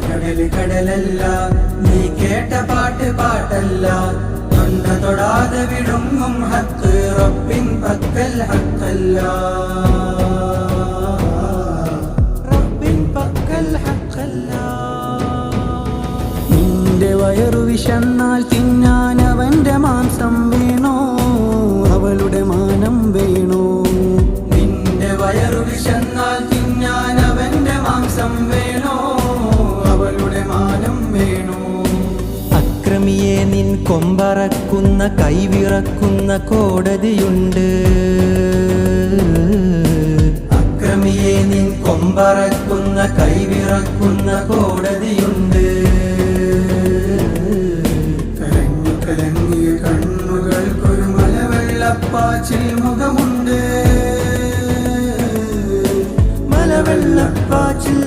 കടല് കടലല്ല, നീ കേട്ട പാട്ട് പാട്ടല്ല. തൊണ്ട തൊടാതെ വിടുങ്ങും ഹക്ക് റബ്ബിൻ പക്കൽ ഹക്കല്ല, റബ്ബിൻ പക്കൽ ഹക്കല്ല. നിന്റെ വയറു വിശന്നാൽ തിന്നാൻ അവന്റെ മാംസം വേണോ, അവളുടെ മാനം വേണോ? നിന്റെ വയറു വിശന്നാൽ തിന്നാൻ അവന്റെ മാംസം വേണോ, അവളുടെ മാനം വേണോ? അക്രമിയെ നിൻ കൊമ്പറക്കുന്ന കൈവിറക്കുന്ന കോടതിയുണ്ട്, അക്രമിയെ നിൻ കൊമ്പറക്കുന്ന കൈവിറക്കുന്ന കോടതിയുണ്ട്. കലങ്ങി കലങ്ങിയ കണ്ണുകൾക്കൊരു മലവെള്ളപ്പാച്ചിൽ മുഖമുണ്ട്, മലവെള്ളപ്പാച്ചിൽ